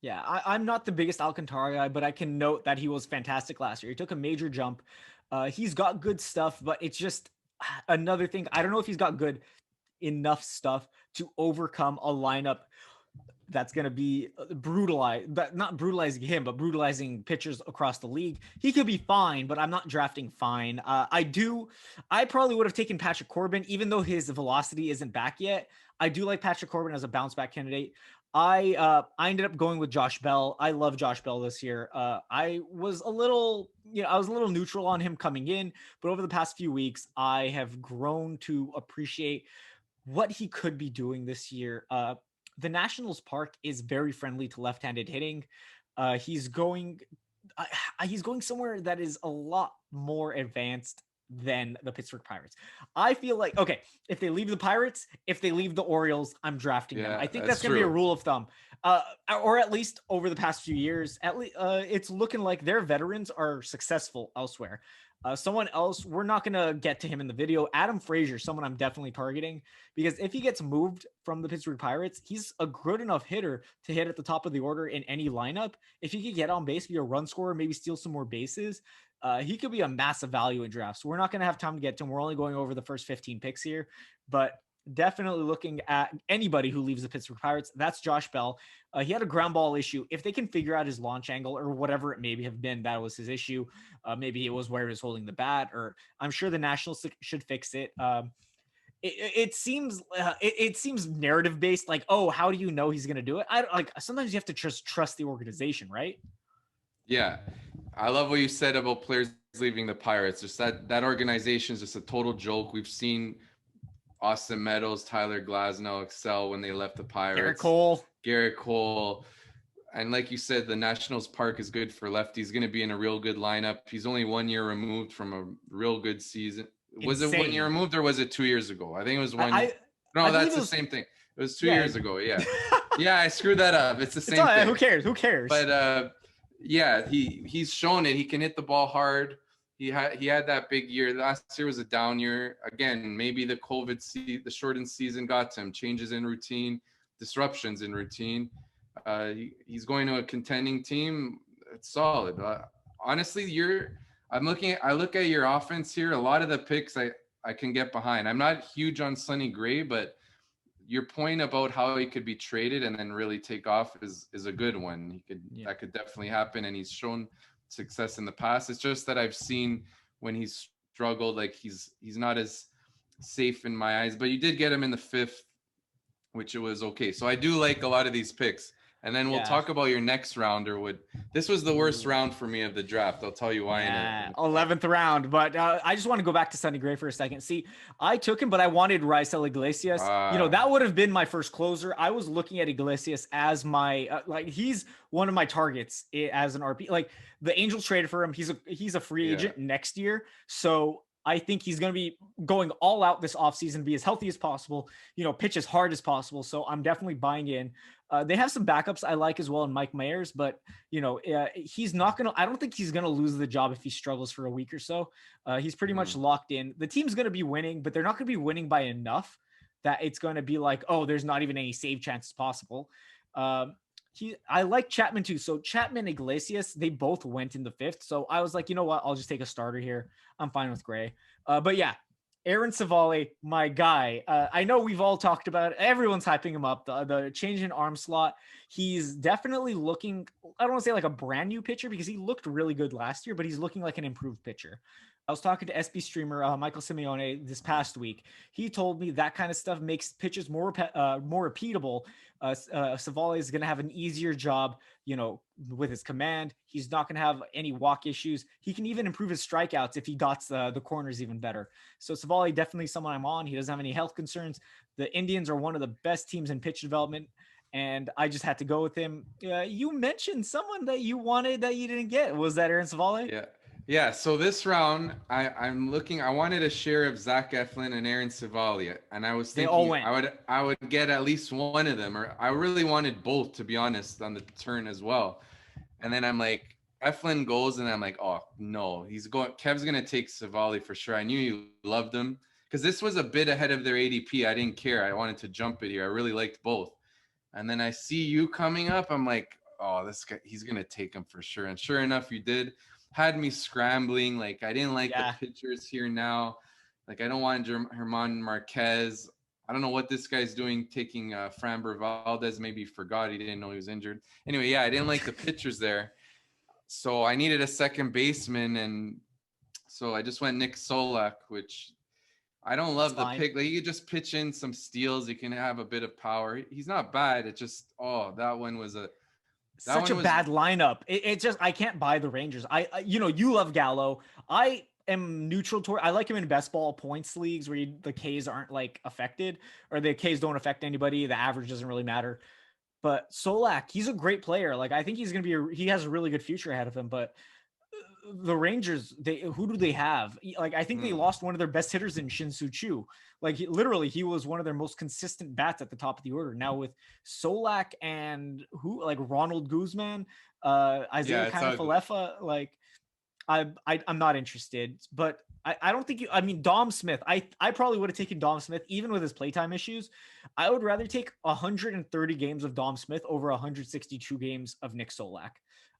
Yeah, I'm not the biggest Alcantara guy, but I can note that he was fantastic last year. He took a major jump. He's got good stuff, but it's just another thing. I don't know if he's got good enough stuff to overcome a lineup that's going to be brutalized, but not brutalizing him, but brutalizing pitchers across the league. He could be fine, but I'm not drafting fine. I probably would have taken Patrick Corbin, even though his velocity isn't back yet. I do like Patrick Corbin as a bounce back candidate. I ended up going with Josh Bell. I love Josh Bell this year. I was a little neutral on him coming in, but over the past few weeks, I have grown to appreciate what he could be doing this year. The Nationals Park is very friendly to left-handed hitting. He's going somewhere that is a lot more advanced than the Pittsburgh Pirates. I feel like, okay, if they leave the Pirates, if they leave the Orioles, I'm drafting them. I think that's going to be a rule of thumb. Or at least over the past few years, it's looking like their veterans are successful elsewhere. Someone else, we're not going to get to him in the video. Adam Frazier, someone I'm definitely targeting, because if he gets moved from the Pittsburgh Pirates, he's a good enough hitter to hit at the top of the order in any lineup. If he could get on base, be a run scorer, maybe steal some more bases, he could be a massive value in drafts. We're not going to have time to get to him. We're only going over the first 15 picks here, but definitely looking at anybody who leaves the Pittsburgh Pirates. That's Josh Bell. He had a ground ball issue. If they can figure out his launch angle or whatever it maybe have been, that was his issue. Maybe it was where he was holding the bat, or I'm sure the Nationals should fix it. It seems narrative based. Like, oh, how do you know he's going to do it? Sometimes you have to just trust the organization, right? Yeah. I love what you said about players leaving the Pirates. Just that organization is just a total joke. We've seen Austin Meadows, Tyler Glasnow excel when they left the Pirates. Garrett Cole. And like you said, the Nationals Park is good for lefties. He's going to be in a real good lineup. He's only 1 year removed from a real good season. Was it 1 year removed or was it 2 years ago? I think it was 1 year. No, that's the same thing. It was 2 years ago. Yeah. Yeah, I screwed that up. It's the same thing. Who cares? But yeah, he's shown it. He can hit the ball hard. He had that big year. Last year was a down year. Again, maybe the the shortened season got to him. Changes in routine, disruptions in routine. He's going to a contending team. It's solid. Honestly, I look at your offense here. A lot of the picks I can get behind. I'm not huge on Sonny Gray, but your point about how he could be traded and then really take off is a good one. That could definitely happen, and he's shown success in the past. It's just that I've seen when he's struggled, like he's not as safe in my eyes. But you did get him in the 5th, which it was okay. So I do like a lot of these picks. And then we'll talk about your next rounder. This was the worst round for me of the draft. I'll tell you why. 11th round. But I just want to go back to Sonny Gray for a second. See, I took him, but I wanted Raisel Iglesias. That would have been my first closer. I was looking at Iglesias as my he's one of my targets as an RP. Like the Angels traded for him. He's a free agent next year. So I think he's going to be going all out this offseason, be as healthy as possible, pitch as hard as possible. So I'm definitely buying in. They have some backups I like as well in Mike Myers, but he's not going to, I don't think he's going to lose the job if he struggles for a week or so. He's pretty much locked in. The team's going to be winning, but they're not going to be winning by enough that it's going to be like, oh, there's not even any save chances possible. I like Chapman too. So Chapman, Iglesias, they both went in the 5th. So I was like, you know what? I'll just take a starter here. I'm fine with Gray. But yeah, Aaron Savali, my guy. I know we've all talked about it. Everyone's hyping him up. The change in arm slot. He's definitely looking, I don't want to say like a brand new pitcher because he looked really good last year, but he's looking like an improved pitcher. I was talking to SB streamer Michael Simeone this past week. He told me that kind of stuff makes pitches more repeatable. Savali is going to have an easier job, with his command. He's not going to have any walk issues. He can even improve his strikeouts if he dots the corners even better. So Savali, definitely someone I'm on. He doesn't have any health concerns. The Indians are one of the best teams in pitch development, and I just had to go with him. You mentioned someone that you wanted that you didn't get. Was that Aaron Savali? Yeah. Yeah, so this round, I'm looking. I wanted a share of Zach Eflin and Aaron Savali, and I was thinking I would get at least one of them, or I really wanted both, to be honest, on the turn as well. And then I'm like, Eflin goes, and I'm like, oh no, Kev's gonna take Savali for sure. I knew you loved him because this was a bit ahead of their ADP. I didn't care. I wanted to jump it here. I really liked both. And then I see you coming up. I'm like, oh, this guy, he's gonna take him for sure. And sure enough, you did. Had me scrambling. Like, I didn't like the pitchers here now. Like, I don't want German Marquez. I don't know what this guy's doing, taking Framber Valdez. Maybe he forgot. He didn't know he was injured. Anyway, I didn't like the pitchers there. So I needed a second baseman. And so I just went Nick Solak, which I don't love the pick. Like, you could just pitch in some steals. You can have a bit of power. He's not bad. It just, that one was such a bad lineup. It just, I can't buy the Rangers. You love Gallo. I am neutral toward. I like him in best ball points leagues where the Ks aren't like affected, or the Ks don't affect anybody. The average doesn't really matter. But Solak, he's a great player. Like, I think he's going to be, he has a really good future ahead of him, but the Rangers, who do they have? Like, I think they lost one of their best hitters in Shin-Soo Choo. Like, he was one of their most consistent bats at the top of the order. Now with Solak and Ronald Guzman, Isaiah Falefa, like, I'm not interested. But I don't think Dom Smith. I probably would have taken Dom Smith even with his playtime issues. I would rather take 130 games of Dom Smith over 162 games of Nick Solak.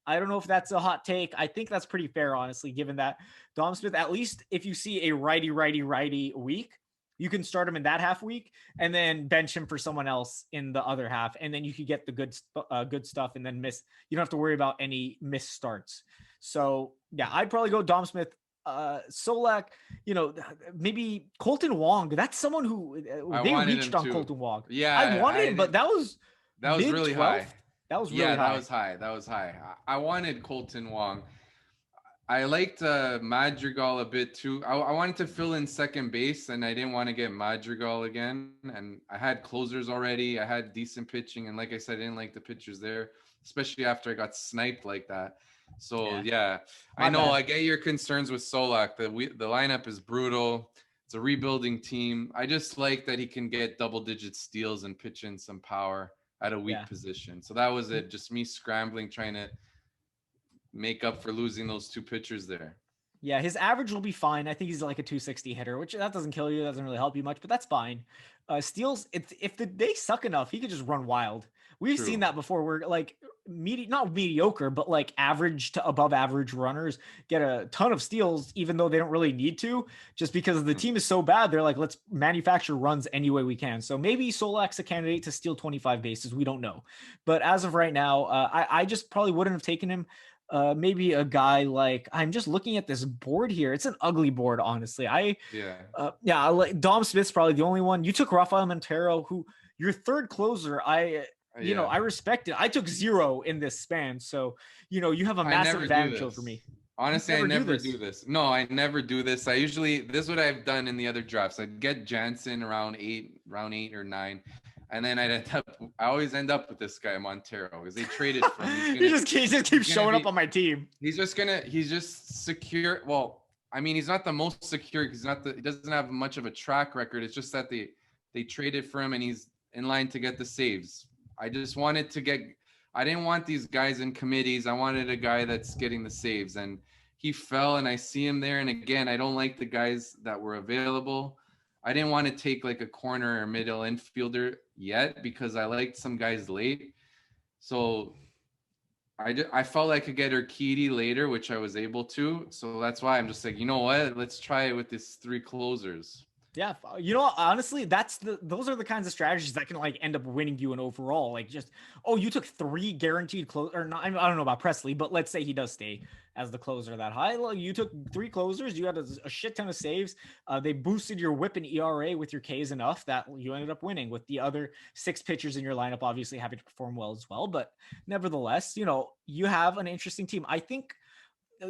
I don't know if that's a hot take. I think that's pretty fair, honestly, given that Dom Smith, at least if you see a righty week, you can start him in that half week and then bench him for someone else in the other half. And then you could get the good stuff and then you don't have to worry about any missed starts. So yeah, I'd probably go Dom Smith, Solak, maybe Colton Wong. That's someone who they reached on Colton Wong. Yeah. I wanted him, but that was really high. That was really high. That was high. I wanted Colton Wong. I liked Madrigal a bit too. I wanted to fill in second base, and I didn't want to get Madrigal again. And I had closers already. I had decent pitching, and like I said, I didn't like the pitchers there, especially after I got sniped like that. So yeah. I know. I get your concerns with Solak. The lineup is brutal. It's a rebuilding team. I just like that he can get double-digit steals and pitch in some power at a weak position. So that was it. Just me scrambling, trying to make up for losing those two pitchers there. Yeah, his average will be fine. I think he's like a 260 hitter, which that doesn't kill you. Doesn't really help you much, but that's fine. Steals, if they suck enough, he could just run wild. We've seen that before where like not mediocre, but like average to above average runners get a ton of steals, even though they don't really need to, just because the team is so bad. They're like, let's manufacture runs any way we can. So maybe Solak's a candidate to steal 25 bases. We don't know. But as of right now, I just probably wouldn't have taken him. Maybe a guy like, I'm just looking at this board here. It's an ugly board, honestly. Like Dom Smith's probably the only one. You took Rafael Montero, who your third closer. I respect it. I took 0 in this span. So, you have a massive advantage over me. Honestly, I never do this. No, I never do this. This is what I've done in the other drafts. I'd get Jansen round 8 or 9. And then I always end up with this guy, Montero, because they traded for him. He just keeps showing up on my team. He's just secure. Well, I mean, he's not the most secure. He doesn't have much of a track record. It's just that they traded for him and he's in line to get the saves. I just wanted to get. I didn't want these guys in committees. I wanted a guy that's getting the saves, and he fell. And I see him there. And again, I don't like the guys that were available. I didn't want to take like a corner or middle infielder yet because I liked some guys late. So I felt I could get Urquidy later, which I was able to. So that's why I'm just like, you know what? Let's try it with these three closers. Yeah, you know, honestly, those are the kinds of strategies that can like end up winning you an overall. Like just, oh, you took 3 guaranteed close or not. I don't know about Presley, but let's say he does stay as the closer that high. You took 3 closers, you had a shit ton of saves. They boosted your WHIP and ERA with your Ks enough that you ended up winning. With the other 6 pitchers in your lineup, obviously having to perform well as well. But nevertheless, you know, you have an interesting team. I think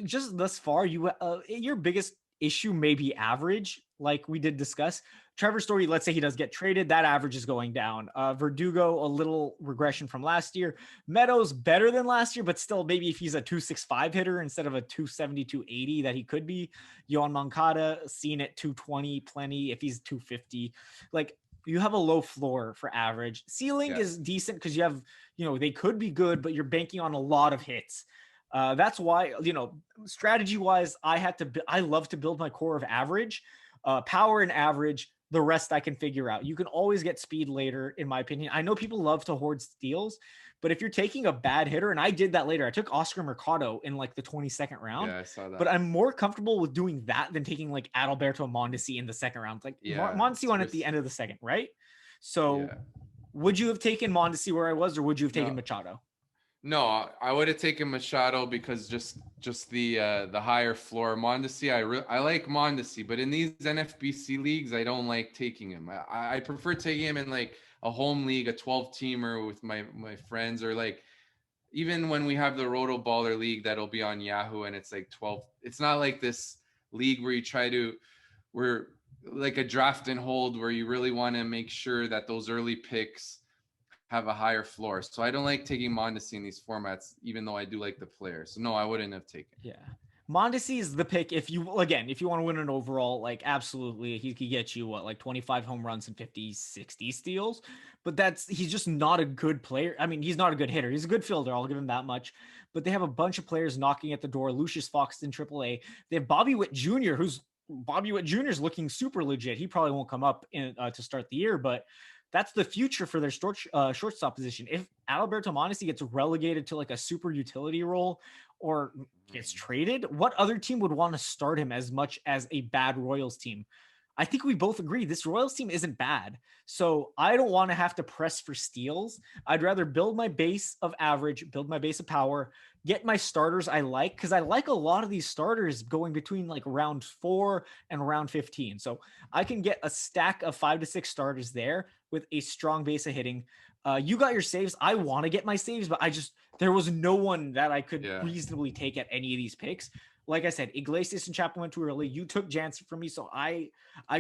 just thus far, your biggest issue may be average, like we did discuss. Trevor Story, let's say he does get traded, that average is going down. Verdugo, a little regression from last year. Meadows, better than last year, but still maybe if he's a 265 hitter instead of a 270, 280 that he could be. Yohan Moncada, seen at 220, plenty. If he's 250, like you have a low floor for average. Ceiling is decent because you have, you know, they could be good, but you're banking on a lot of hits. That's why, you know, strategy wise, I love to build my core of average, power and average. The rest I can figure out. You can always get speed later, in my opinion. I know people love to hoard steals, but if you're taking a bad hitter, and I did that later, I took Oscar Mercado in like the 22nd round. Yeah, I saw that. But I'm more comfortable with doing that than taking like Adalberto Mondesi in the second round. Like Mondesi went at the end of the second, right? So would you have taken Mondesi where I was, or would you have taken Machado? No, I would have taken Machado because just the higher floor. Mondesi, I like Mondesi, but in these NFBC leagues, I don't like taking him. I prefer taking him in like a home league, a 12-teamer with my friends, or like even when we have the RotoBaller league that'll be on Yahoo and it's like 12. It's not like this league where like a draft and hold where you really want to make sure that those early picks have a higher floor. So I don't like taking Mondesi in these formats, even though I do like the player. So no, I wouldn't have taken. Yeah. Mondesi is the pick if you want to win an overall, like absolutely he could get you like 25 home runs and 50, 60 steals, but he's just not a good player. I mean, he's not a good hitter. He's a good fielder. I'll give him that much, but they have a bunch of players knocking at the door. Lucius Fox in AAA. They have Bobby Witt Jr., Bobby Witt Jr. is looking super legit. He probably won't come up to start the year, but that's the future for their shortstop position. If Adalberto Mondesi gets relegated to like a super utility role or gets traded, what other team would want to start him as much as a bad Royals team? I think we both agree this Royals team isn't bad. So I don't want to have to press for steals. I'd rather build my base of average, build my base of power, get my starters I like, because I like a lot of these starters going between like round 4 and round 15. So I can get a stack of 5 to 6 starters there with a strong base of hitting. You got your saves. I want to get my saves, but there was no one that I could reasonably take at any of these picks. Like I said, Iglesias and Chapman went too early. You took Jansen from me, so I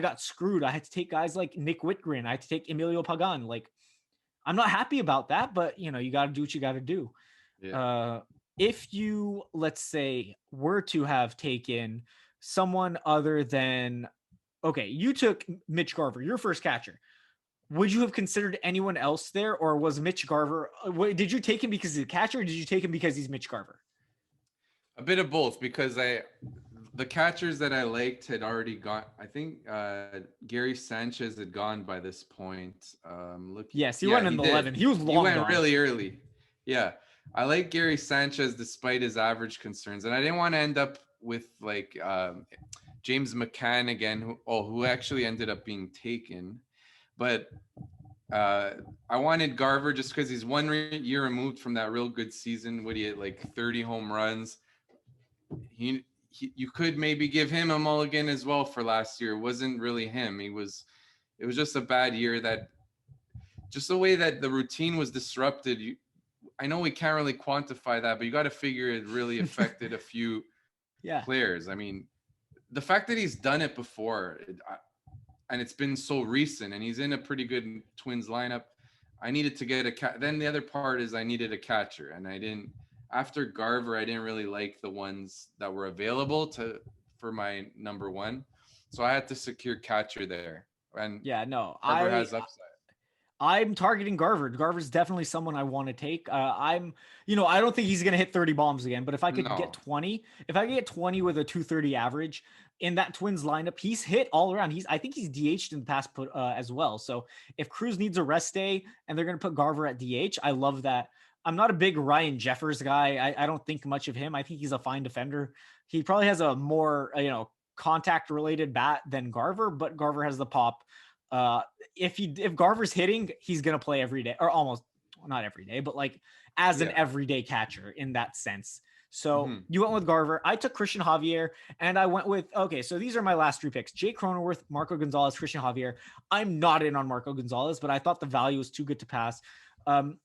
got screwed. I had to take guys like Nick Whitgren. I had to take Emilio Pagan. Like, I'm not happy about that, but you know, you got to do what you got to do. Yeah. If you, let's say, were to have taken someone other than, okay, you took Mitch Garver, your first catcher. Would you have considered anyone else there, or was Mitch Garver? Did you take him because he's a catcher, or did you take him because he's Mitch Garver? A bit of both, because the catchers that I liked had already gone. I think Gary Sanchez had gone by this point. Yes, he went in the 11. He was long. He went gone. Really early. Yeah, I like Gary Sanchez despite his average concerns, and I didn't want to end up with like James McCann again, who actually ended up being taken. But I wanted Garver just because he's 1 year removed from that real good season. Would he hit like 30 home runs? You could maybe give him a mulligan as well for last year. It wasn't really him. It was just a bad year, that just the way that the routine was disrupted. I know we can't really quantify that, but you got to figure it really affected a few players. I mean, the fact that he's done it before, and it's been so recent, and he's in a pretty good Twins lineup. I needed to get then the other part is I needed a catcher, and I didn't. After Garver, I didn't really like the ones that were available for my number one. So I had to secure catcher there. And Yeah, no, Garver has upside. I'm targeting Garver. Garver's definitely someone I want to take. I don't think he's going to hit 30 bombs again, but if I could get No. 20, if I could get 20 with a 230 average in that Twins lineup, he's hit all around. I think he's DH'd in the past as well. So if Cruz needs a rest day and they're going to put Garver at DH, I love that. I'm not a big Ryan Jeffers guy. I don't think much of him. I think he's a fine defender. He probably has a more, contact related bat than Garver, but Garver has the pop. If Garver's hitting, he's gonna play every day, or almost not every day, but like as an everyday catcher in that sense. So you went with Garver. I took Christian Javier, and I went with so these are my last three picks: Jake Cronenworth, Marco Gonzalez, Christian Javier. I'm not in on Marco Gonzalez, but I thought the value was too good to pass.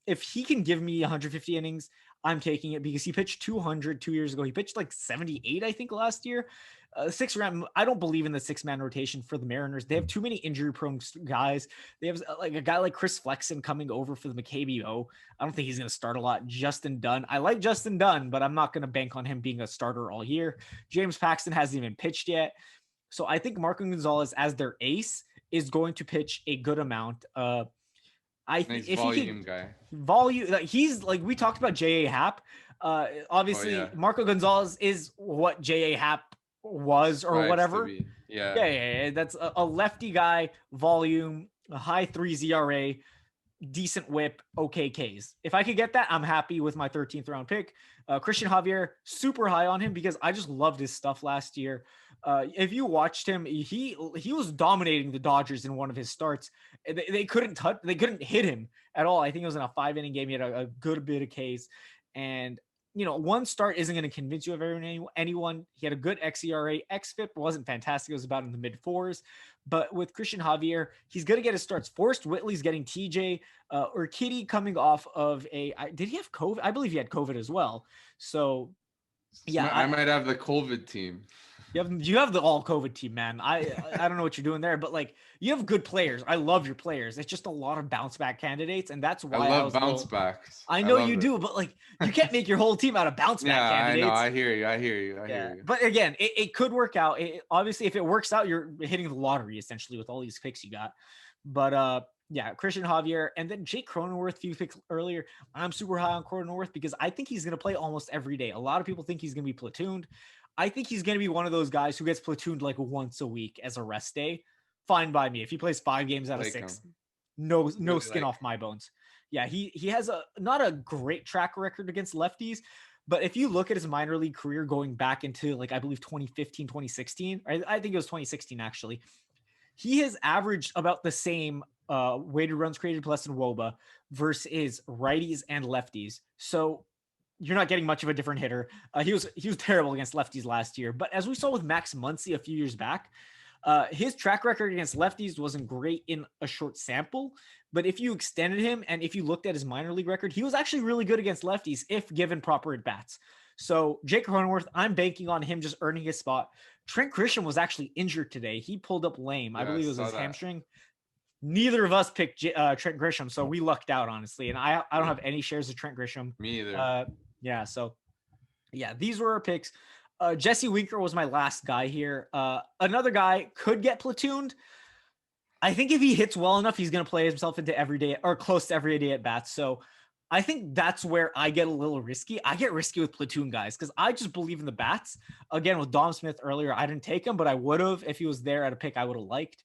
If he can give me 150 innings, I'm taking it because he pitched 200 2 years ago. He pitched like 78, I think, last year. I don't believe in the 6-man rotation for the Mariners. They have too many injury-prone guys. They have like a guy like Chris Flexen coming over for the McKBO. I don't think he's going to start a lot. Justin Dunn. I like Justin Dunn, but I'm not going to bank on him being a starter all year. James Paxton hasn't even pitched yet. So I think Marco Gonzalez as their ace is going to pitch a good amount. Nice volume guy. Volume. Like he's like we talked about J.A. Happ. Obviously, Marco Gonzalez is what J.A. Happ was or whatever. Yeah. That's a lefty guy, volume, a high 3 ERA, decent whip, okay Ks. If I could get that, I'm happy with my 13th round pick. Christian Javier, super high on him because I just loved his stuff last year. If you watched him, he was dominating the Dodgers in one of his starts. They couldn't hit him at all. I think it was in a 5-inning game. He had a good bit of Ks, and one start isn't going to convince you of anyone. He had a good xERA. xFIP wasn't fantastic. It was about in the mid 4s. But with Christian Javier, he's going to get his starts. Forrest Whitley's getting TJ. Urquidy coming off of did he have COVID? I believe he had COVID as well. So, yeah. I might have the COVID team. You have the all COVID team, man. I don't know what you're doing there, but like you have good players. I love your players. It's just a lot of bounce back candidates, and that's why I love bounce backs. I know you do, but like you can't make your whole team out of bounce back candidates. I know. I hear you. But again, it could work out. Obviously, if it works out, you're hitting the lottery essentially with all these picks you got. But Christian Javier and then Jake Cronenworth, few picks earlier. I'm super high on Cronenworth because I think he's going to play almost every day. A lot of people think he's going to be platooned. I think he's going to be one of those guys who gets platooned like once a week as a rest day. Fine by me. If he plays 5 games out of 6, no skin off my bones. Yeah, he has not a great track record against lefties, but if you look at his minor league career going back into like I believe 2015, 2016, I think it was 2016 actually, he has averaged about the same weighted runs created plus than WOBA versus righties and lefties. So you're not getting much of a different hitter. He was terrible against lefties last year, but as we saw with Max Muncy a few years back, his track record against lefties wasn't great in a short sample, but if you extended him and if you looked at his minor league record, he was actually really good against lefties if given proper at bats. So Jake Cronenworth, I'm banking on him just earning his spot. Trent Grisham was actually injured today. He pulled up lame. I believe it was his hamstring. Neither of us picked Trent Grisham, so we lucked out, honestly. And I don't have any shares of Trent Grisham. Me either. These were our picks. Jesse Winker was my last guy here. Another guy could get platooned. I think if he hits well enough, he's going to play himself into everyday or close to everyday at bats. So I think that's where I get a little risky. I get risky with platoon guys because I just believe in the bats. Again, with Dom Smith earlier, I didn't take him, but I would have if he was there at a pick I would have liked.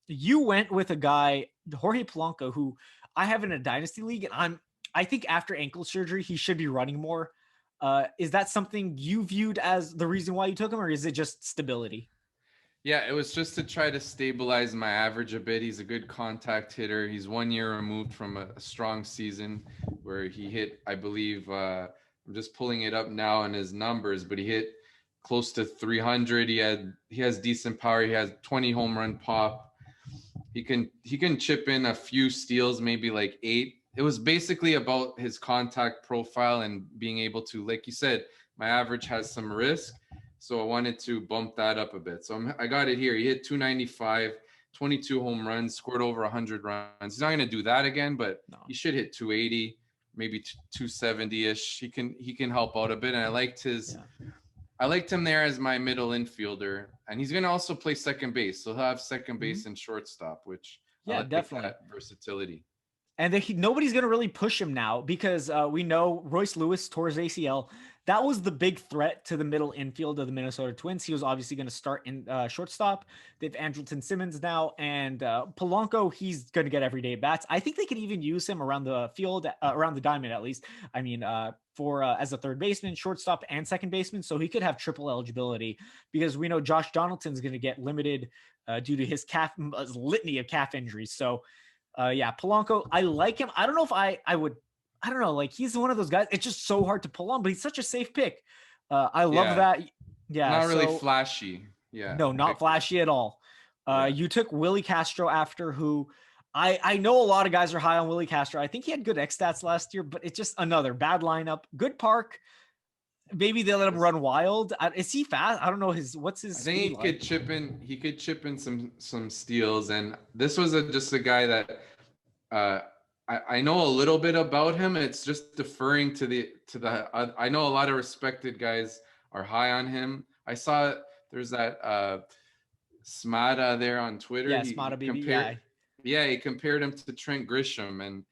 You went with a guy, Jorge Polanco, who I have in a dynasty league, and I think after ankle surgery, he should be running more. Is that something you viewed as the reason why you took him, or is it just stability? Yeah, it was just to try to stabilize my average a bit. He's a good contact hitter. He's 1 year removed from a strong season where he hit, I believe, I'm just pulling it up now in his numbers, but he hit close to 300. He has decent power. He has 20 home run pop. He can chip in a few steals, maybe like 8. It was basically about his contact profile and being able to, like you said, my average has some risk. So I wanted to bump that up a bit. So I got it here. He hit 295, 22 home runs, scored over 100 runs. He's not going to do that again, but he should hit 280, maybe 270-ish. He can help out a bit. And I liked his I liked him there as my middle infielder, and he's going to also play second base. So he'll have second Mhm. base and shortstop, which I Yeah, like definitely. that versatility. And nobody's going to really push him now because we know Royce Lewis tore his ACL. That was the big threat to the middle infield of the Minnesota Twins. He was obviously going to start in shortstop. They have Andrelton Simmons now, and Polanco, he's going to get everyday bats. I think they could even use him around the field, around the diamond at least. I mean, for as a third baseman, shortstop, and second baseman, so he could have triple eligibility because we know Josh Donaldson's going to get limited due to his litany of calf injuries. So yeah, Polanco, I like him. I don't know if I would, I don't know, like he's one of those guys. It's just so hard to pull on, but he's such a safe pick. I love Yeah, that. Yeah, not really so flashy. Yeah, no, not pick. flashy at all. Yeah. You took Willie Castro after who I know a lot of guys are high on Willie Castro. I think he had good X stats last year, but it's just another bad lineup. Good park. Maybe they let him run wild. Is he fast? I don't know what's his I think speed he like. could chip in. He could chip in some steals, and this was just a guy that uh, I know a little bit about him. It's just deferring to the. I know a lot of respected guys are high on him. I saw there's that Smada there on Twitter. Yeah, He Smata BB. compared. Yeah, Yeah, he compared him to Trent Grisham, and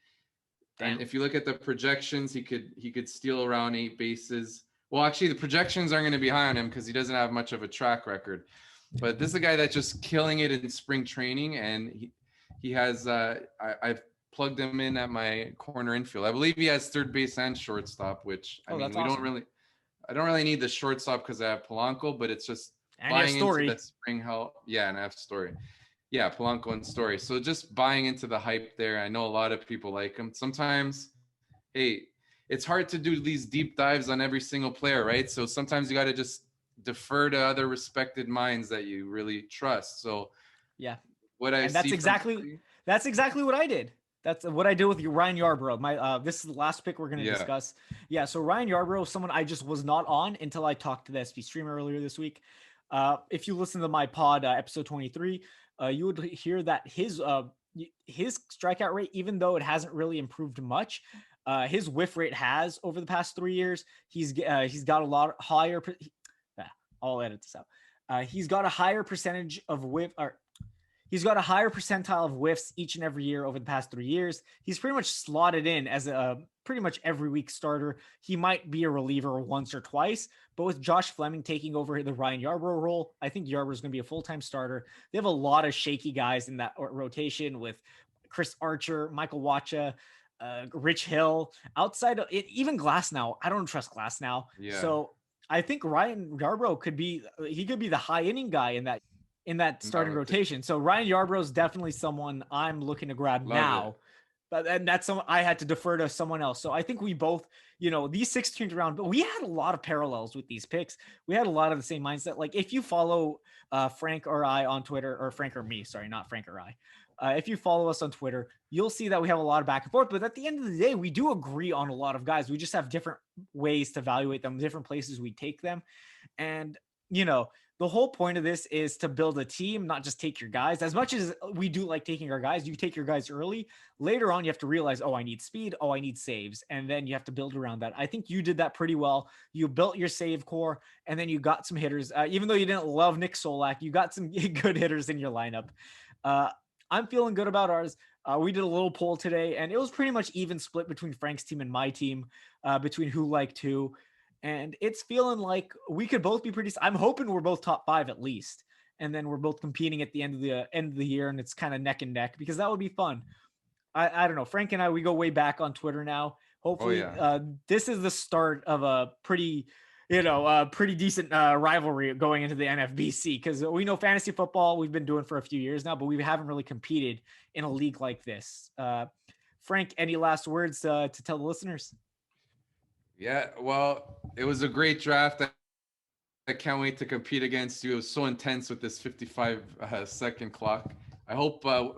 damn. if you look at the projections, he could steal around 8 bases. Well, actually, the projections aren't going to be high on him because he doesn't have much of a track record. But this is a guy that's just killing it in spring training, and he has. I've plugged him in at my corner infield. I believe he has third base and shortstop. Which I Oh, mean, that's awesome. I don't really need the shortstop because I have Polanco, but it's just And you have buying into the Story. spring help. Yeah, and I have Story. Yeah, Polanco and Story. So just buying into the hype there. I know a lot of people like him. Sometimes, hey, it's hard to do these deep dives on every single player, right? So sometimes you got to just defer to other respected minds that you really trust. So Yeah. what I And see from Philly, that's exactly what I did. That's what I did with Ryan Yarbrough. My this is the last pick we're going to yeah, discuss. Yeah, so Ryan Yarbrough, someone I just was not on until I talked to the SP streamer earlier this week. If you listen to my pod episode 23, you would hear that his strikeout rate, even though it hasn't really improved much, his whiff rate has over the past 3 years. He's got a lot higher. I'll edit this out. He's got a higher percentage of whiff, or he's got a higher percentile of whiffs each and every year over the past 3 years. He's pretty much slotted in as a pretty much every week starter. He might be a reliever once or twice, but with Josh Fleming taking over the Ryan Yarbrough role, I think Yarbrough is going to be a full-time starter. They have a lot of shaky guys in that rotation with Chris Archer, Michael Wacha, Rich Hill. Outside of it, even Glass now, I don't trust Glass now. yeah, So I think Ryan Yarbrough could be the high inning guy in that in that starting rotation. So Ryan Yarbrough is definitely someone I'm looking to grab love it. now. But and that's someone I had to defer to someone else. So I think we both, these 16th round, but we had a lot of parallels with these picks. We had a lot of the same mindset. Like if you follow Frank or I on Twitter, or Frank or me, sorry, not Frank or I. If you follow us on Twitter, you'll see that we have a lot of back and forth. But at the end of the day, we do agree on a lot of guys. We just have different ways to evaluate them, different places we take them. And, the whole point of this is to build a team, not just take your guys. As much as we do like taking our guys, you take your guys early. Later on, you have to realize, oh, I need speed. Oh, I need saves. And then you have to build around that. I think you did that pretty well. You built your save core, and then you got some hitters. Even though you didn't love Nick Solak, you got some good hitters in your lineup. I'm feeling good about ours. We did a little poll today, and it was pretty much even split between Frank's team and my team, between who liked who. And it's feeling like we could both be pretty. I'm hoping we're both top 5 at least, and then we're both competing at the end of the year, and it's kind of neck and neck because that would be fun. I don't know. Frank and I, we go way back on Twitter now. Oh Hopefully, yeah, this is the start of a pretty, pretty decent rivalry going into the NFBC, because we know fantasy football we've been doing for a few years now, but we haven't really competed in a league like this. Frank, any last words to tell the listeners? yeah. Well, it was a great draft. I can't wait to compete against you. It was so intense with this 55 second clock. I hope our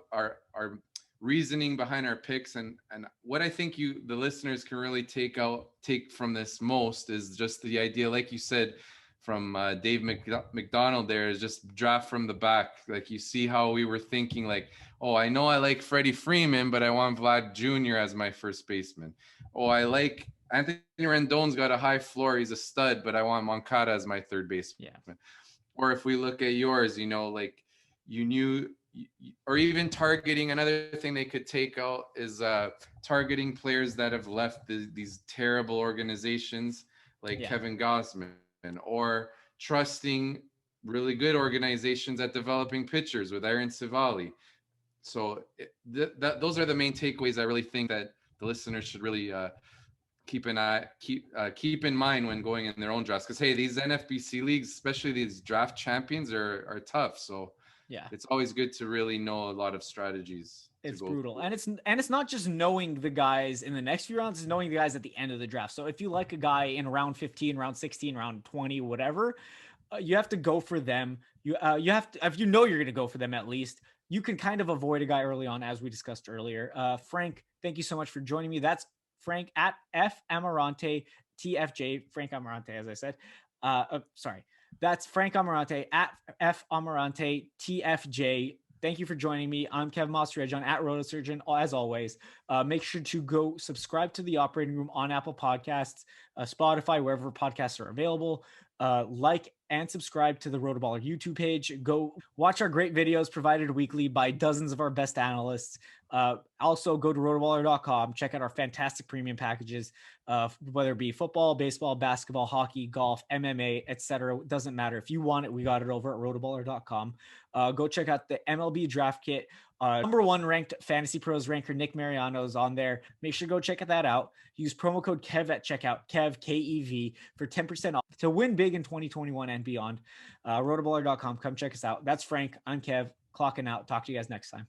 reasoning behind our picks and what I think the listeners can really take from this most is just the idea, like you said, from Dave McDonald there, is just draft from the back. Like you see how we were thinking, like, oh, I know I like Freddie Freeman, but I want Vlad Jr. as my first baseman. Oh, I like Anthony Rendon's got a high floor. He's a stud, but I want Moncada as my third baseman. Yeah. Or if we look at yours, like you knew, or even targeting, another thing they could take out is targeting players that have left these terrible organizations like Kevin Gausman, or trusting really good organizations at developing pitchers with Aaron Civali. So those are the main takeaways I really think that the listeners should really keep in mind when going in their own drafts. Because hey, these NFBC leagues, especially these draft champions, are tough. So Yeah, it's always good to really know a lot of strategies. It's brutal. And it's not just knowing the guys in the next few rounds, it's knowing the guys at the end of the draft. So if you like a guy in round 15, round 16, round 20, whatever, you have to go for them. You have to, if you know you're going to go for them, at least you can kind of avoid a guy early on, as we discussed earlier. Frank, thank you so much for joining me. That's Frank at F Ammirante TFJ, Frank Ammirante, as I said. Sorry. That's Frank Ammirante at F Ammirante TFJ. Thank you for joining me. I'm Kev Mahserejian at RotoSurgeon. As always, make sure to go subscribe to the Operating Room on Apple Podcasts, Spotify, wherever podcasts are available. Like and subscribe to the RotoBaller YouTube page. Go watch our great videos provided weekly by dozens of our best analysts. Also, go to rotoballer.com. Check out our fantastic premium packages, whether it be football, baseball, basketball, hockey, golf, MMA, etc. It doesn't matter. If you want it, we got it over at rotoballer.com. Go check out the MLB draft kit. Number 1 ranked Fantasy Pros ranker Nick Mariano is on there. Make sure to go check that out. Use promo code KEV at checkout, KEV, K-E-V, for 10% off to win big in 2021 and beyond. Rotoballer.com. Come check us out. That's Frank. I'm Kev. Clocking out. Talk to you guys next time.